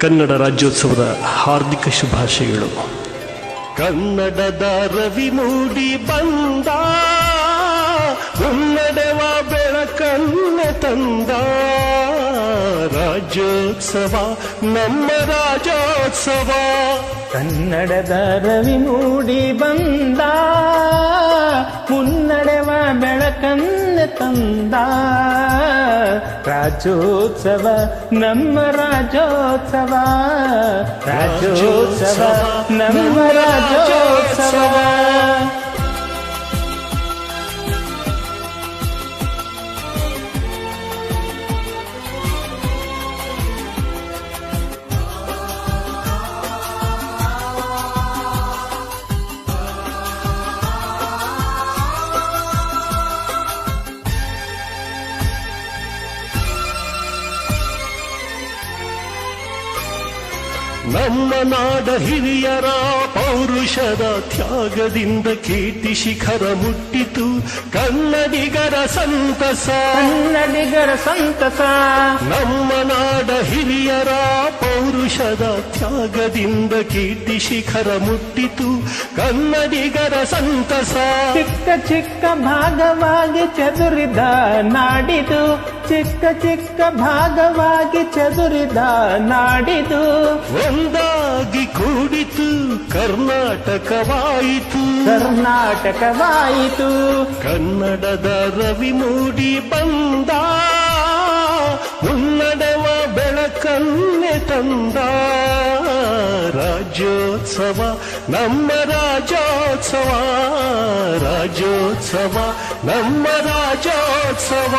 ಕನ್ನಡ ರಾಜ್ಯೋತ್ಸವದ ಹಾರ್ದಿಕ ಶುಭಾಶಯಗಳು. ಕನ್ನಡದ ರವಿ ಮೂಡಿ ಬಂದ, ಮುನ್ನಡೆವ ಬೆಳಕನ್ನು ತಂದ. ರಾಜ್ಯೋತ್ಸವ ನಮ್ಮ ರಾಜ್ಯೋತ್ಸವ. ಕನ್ನಡದ ರವಿ ಮೂಡಿ ಬಂದ, ಮುನ್ನಡೆವ ಬೆಳಕನ್ನು ತಂದ. ರಾಜ್ಯೋತ್ಸವ ನಮ್ಮ ರಾಜ್ಯೋತ್ಸವ, ರಾಜ್ಯೋತ್ಸವ ನಮ್ಮ ರಾಜ್ಯೋತ್ಸವ. ನಮ್ಮ ನಾಡ ಹಿರಿಯರ ಪೌರುಷದ ತ್ಯಾಗದಿಂದ ಕೀರ್ತಿ ಶಿಖರ ಮುಟ್ಟಿತು ಕನ್ನಡಿಗರ ಸಂತಸ, ಕನ್ನಡಿಗರ ಸಂತಸ. ನಮ್ಮ ನಾಡ ಹಿರಿಯರ ಪೌರುಷದ ತ್ಯಾಗದಿಂದ ಕೀರ್ತಿ ಶಿಖರ ಮುಟ್ಟಿತು ಕನ್ನಡಿಗರ ಸಂತಸ. ಚಿಕ್ಕ ಚಿಕ್ಕ ಭಾಗವಾಗಿ ಚದುರಿದ ನಾಡಿದು, ಚಿಕ್ಕ ಚಿಕ್ಕ ಭಾಗವಾಗಿ ಚದುರಿದ ನಾಡಿದು. ಒಂದಾಗಿ ಕೂಡಿತು ಕರ್ನಾಟಕವಾಯಿತು, ಕರ್ನಾಟಕವಾಯಿತು. ಕನ್ನಡದ ರವಿ ಮೂಡಿ ಬಂದ, ಮುನ್ನಡೆವ ಬೆಳಕನ್ನೇ ತಂದ. ರಾಜ್ಯೋತ್ಸವ ನಮ್ಮ ರಾಜ್ಯೋತ್ಸವ, ರಾಜ್ಯೋತ್ಸವ ನಮ್ಮ ರಾಜ್ಯೋತ್ಸವ.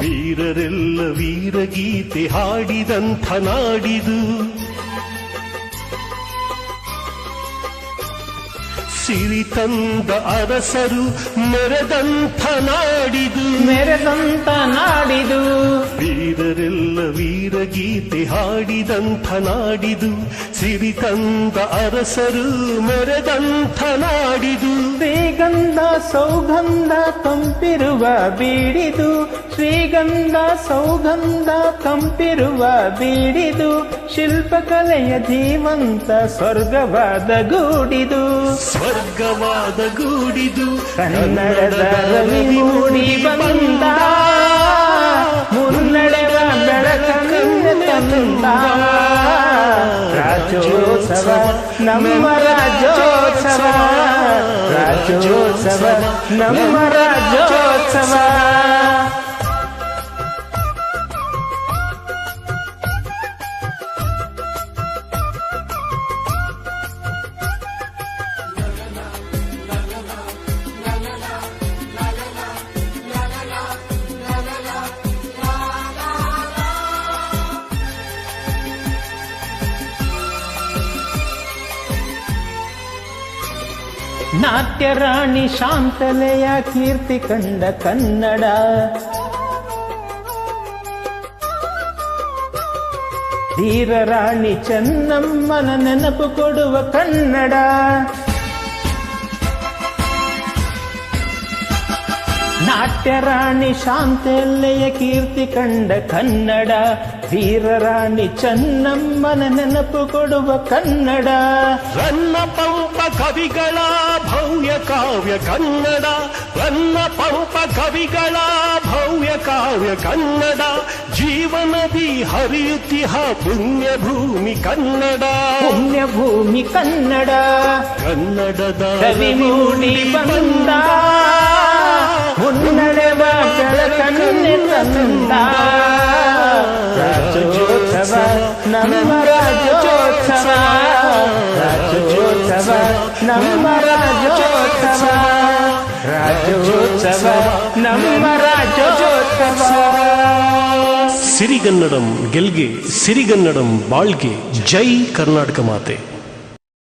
ವೀರರೆಲ್ಲ ವೀರಗೀತೆ ಹಾಡಿದಂಥ ನಾಡಿದು, ಸಿರಿ ತಂದ ಅರಸರು ಮೆರೆದಂಥ ನಾಡಿದು, ಮೆರೆದಂತ ನಾಡಿದು. ವೀರರೆಲ್ಲ ವೀರಗೀತೆ ಹಾಡಿದಂಥ ನಾಡಿದು, ಸಿರಿ ತಂದ ಅರಸರು ಮೆರೆದಂಥ ನಾಡಿದು. ಶ್ರೀಗಂಧ ಸೌಗಂಧ ತಂಪಿರುವ ಬೀಡಿದು, ಶ್ರೀಗಂಧ ಸೌಗಂಧ ತಂಪಿರುವ ಬೀಡಿದು. ಶಿಲ್ಪಕಲೆಯ ಜೀವಂತ ಸ್ವರ್ಗವಾದ ಗೂಡಿದು, ಸ್ವರ್ಗವಾದ ಗೂಡಿದು. ಕನ್ನಡದ ರವಿ ಮೂಡಿ ಬಂದ, ಮುನ್ನಡೆವ ಬೆಳಕನ್ನು ತಂದ. ರಾಜ್ಯೋತ್ಸವ ನಮ್ಮ ರಾಜ್ಯೋತ್ಸವ, ರಾಜ್ಯೋತ್ಸವ ನಮ್ಮ ರಾಜ್ಯೋತ್ಸವ. ನಾಟ್ಯ ರಾಣಿ ಶಾಂತಲೆಯ ಕೀರ್ತಿ ಕಂಡ ಕನ್ನಡ, ಧೀರ ರಾಣಿ ಚೆನ್ನಮ್ಮನ ನೆನಪು ಕೊಡುವ ಕನ್ನಡ. ನಾಟ್ಯ ರಾಣಿ ಶಾಂತಲೆಯ ಕೀರ್ತಿ ಕಂಡ ಕನ್ನಡ, ಧೀರ ರಾಣಿ ಚೆನ್ನಮ್ಮನ ನೆನಪು ಕೊಡುವ ಕನ್ನಡ. ರನ್ನ ಪಂಪ ಕವಿಗಳ ಭವ್ಯ ಕಾವ್ಯ ಕನ್ನಡ, ರನ್ನ ಪಂಪ ಕವಿಗಳ ಭವ್ಯ ಕಾವ್ಯ ಕನ್ನಡ. ಜೀವನದಿ ಹರಿಯುತ್ತಿಹ ಪುಣ್ಯ ಭೂಮಿ ಕನ್ನಡ, ಪುಣ್ಯ ಭೂಮಿ ಕನ್ನಡ. ಕನ್ನಡದ ರವಿ ಮೂಡಿ ಬಂದ, ಮುನ್ನಡೆವ ಬೆಳಕನ್ನೇ ತಂದ. ರಾಜ್ಯೋತ್ಸವ ನಮ್ಮ ರಾಜ್ಯೋತ್ಸವ, ರಾಜ್ಯೋತ್ಸವ ನಮ್ಮ ರಾಜ್ಯೋತ್ಸವ, ರಾಜ್ಯೋತ್ಸವ ನಮ್ಮ ರಾಜ್ಯೋತ್ಸವ. ಸಿರಿಗನ್ನಡಂ ಗೆಲ್ಗೆ, ಸಿರಿಗನ್ನಡಂ ಬಾಳ್ಗೆ. ಜೈ ಕರ್ನಾಟಕ ಮಾತೆ.